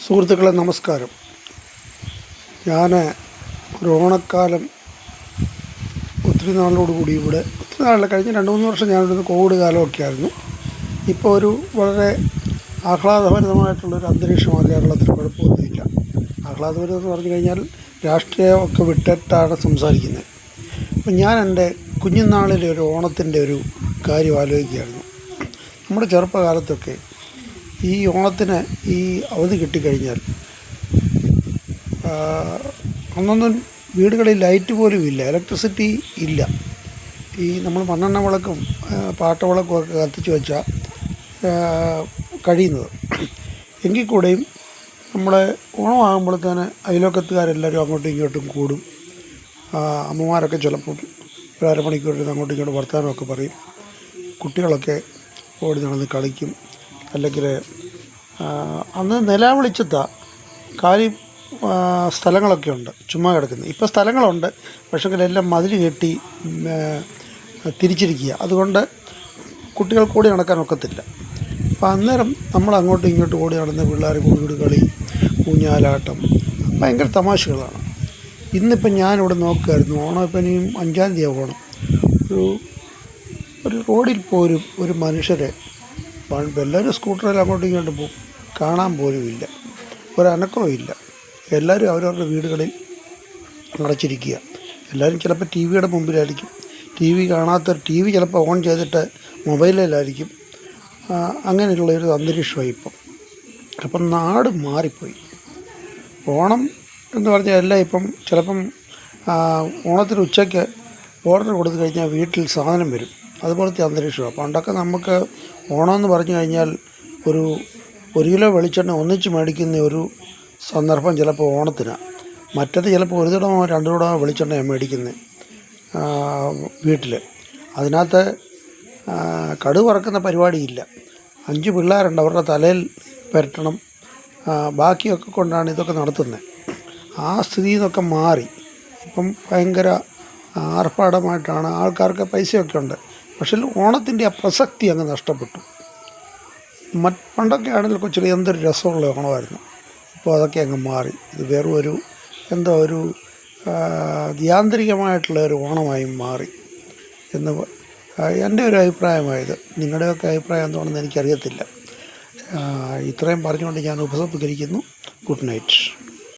സുഹൃത്തുക്കളെ നമസ്കാരം. ഞാൻ ഒരു ഓണക്കാലം ഒത്തിരി നാളോടുകൂടി ഒത്തിരി നാളിൽ കഴിഞ്ഞ 2-3 വർഷം ഞാനിവിടുന്ന് കോവിഡ് കാലമൊക്കെ ആയിരുന്നു. ഇപ്പോൾ ഒരു വളരെ ആഹ്ലാദഭരിതമായിട്ടുള്ളൊരു അന്തരീക്ഷമാണ് കേരളത്തിൽ. കുഴപ്പമൊന്നുമില്ല. ആഹ്ലാദഭരിതം എന്ന് പറഞ്ഞു കഴിഞ്ഞാൽ രാഷ്ട്രീയമൊക്കെ വിട്ടിട്ടാണ് സംസാരിക്കുന്നത്. അപ്പം ഞാൻ എൻ്റെ കുഞ്ഞുനാളിലെ ഒരു ഓണത്തിൻ്റെ ഒരു കാര്യം ആലോചിക്കുകയായിരുന്നു. നമ്മുടെ ചെറുപ്പകാലത്തൊക്കെ ഈ ഓണത്തിന് ഈ അവധി കിട്ടിക്കഴിഞ്ഞാൽ അന്നൊന്നും വീടുകളിൽ ലൈറ്റ് പോലും ഇല്ല, ഇലക്ട്രിസിറ്റി ഇല്ല. ഈ നമ്മൾ മണ്ണെണ്ണ വിളക്കും പാട്ടവിളക്കും ഒക്കെ കത്തിച്ച് വെച്ചാൽ കഴിയുന്നത്. എങ്കിൽ കൂടെയും നമ്മളെ ഓണമാകുമ്പോഴത്തേന് അയൽവക്കത്തുകാരെല്ലാവരും അങ്ങോട്ടും ഇങ്ങോട്ടും കൂടും. അമ്മമാരൊക്കെ ചിലപ്പം ഒരു അരമണിക്കൂറിൽ അങ്ങോട്ടും ഇങ്ങോട്ടും വർത്തമാനമൊക്കെ പറയും. കുട്ടികളൊക്കെ ഓടി നടന്ന് കളിക്കും. അല്ലെങ്കിൽ അന്ന് നിലാവെളിച്ചത്താണ് കാര്യം സ്ഥലങ്ങളൊക്കെ ഉണ്ട് ചുമ്മാ കിടക്കുന്നത്. ഇപ്പോൾ സ്ഥലങ്ങളുണ്ട്, പക്ഷേ എല്ലാം മതിൽ കെട്ടി തിരിച്ചിരിക്കുക. അതുകൊണ്ട് കുട്ടികൾക്ക് ഓടി നടക്കാനൊക്കത്തില്ല. അപ്പോൾ അന്നേരം നമ്മൾ അങ്ങോട്ടും ഇങ്ങോട്ടും ഓടി നടന്ന് പിള്ളേർ കൂടി കളി, ഊഞ്ഞാലാട്ടം, ഭയങ്കര തമാശകളാണ്. ഇന്നിപ്പം ഞാനിവിടെ നോക്കുമായിരുന്നു. ഓണം ഇപ്പം ഇനിയും 5-ാം തീയതി ഓണം. ഒരു റോഡിൽ പോലും ഒരു മനുഷ്യരെ എല്ലാവരും സ്കൂട്ടറിൽ അങ്ങോട്ടും ഇങ്ങോട്ടും പോകും, കാണാൻ പോലും ഇല്ല, ഒരനക്കവും ഇല്ല. എല്ലാവരും അവരവരുടെ വീടുകളിൽ അടച്ചിരിക്കുക. എല്ലാവരും ചിലപ്പോൾ ടി വിയുടെ മുമ്പിലായിരിക്കും. ടി വി കാണാത്തൊരു ടി വി ചിലപ്പോൾ ഓൺ ചെയ്തിട്ട് മൊബൈലിലായിരിക്കും. അങ്ങനെയുള്ളൊരു അന്തരീക്ഷമായി ഇപ്പം. അപ്പം നാട് മാറിപ്പോയി. ഓണം എന്ന് പറഞ്ഞാൽ എല്ലാം ഇപ്പം ചിലപ്പം ഓണത്തിന് ഉച്ചയ്ക്ക് ഓർഡർ കൊടുത്തു കഴിഞ്ഞാൽ വീട്ടിൽ സാധനം വരും. അതുപോലത്തെ അന്തരീക്ഷമാണ്. പണ്ടൊക്കെ നമുക്ക് ഓണമെന്ന് പറഞ്ഞു കഴിഞ്ഞാൽ ഒരു കിലോ വെളിച്ചെണ്ണ ഒന്നിച്ച് മേടിക്കുന്ന ഒരു സന്ദർഭം ചിലപ്പോൾ ഓണത്തിനാണ്. മറ്റത് ചിലപ്പോൾ 1 കുടമോ 2 കുടമോ വെളിച്ചെണ്ണയാണ് മേടിക്കുന്നത് വീട്ടിൽ. അതിനകത്ത് കടുക് വറക്കുന്ന പരിപാടിയില്ല. 5 പിള്ളേരുണ്ട്, അവരുടെ തലയിൽ പുരട്ടണം, ബാക്കിയൊക്കെ കൊണ്ടാണ് ഇതൊക്കെ നടത്തുന്നത്. ആ സ്ഥിതിയിൽ നിന്നൊക്കെ മാറി ഇപ്പം ഭയങ്കര ആർഭാടമായിട്ടാണ്. ആൾക്കാർക്ക് പൈസയൊക്കെ ഉണ്ട്, പക്ഷേ ഓണത്തിൻ്റെ ആ പ്രസക്തി അങ്ങ് നഷ്ടപ്പെട്ടു. പണ്ടൊക്കെ ആണെങ്കിൽ കൊച്ചിൽ എന്തൊരു രസമുള്ള ഓണമായിരുന്നു. ഇപ്പോൾ അതൊക്കെ അങ്ങ് മാറി. ഇത് വെറും ഒരു യാന്ത്രികമായിട്ടുള്ള ഒരു ഓണമായി മാറി എന്ന് എൻ്റെ ഒരു അഭിപ്രായമായത്. നിങ്ങളുടെയൊക്കെ അഭിപ്രായം എന്താണെന്ന് എനിക്കറിയത്തില്ല. ഇത്രയും പറഞ്ഞുകൊണ്ട് ഞാൻ ഉപസംഹരിക്കുന്നു. Good night.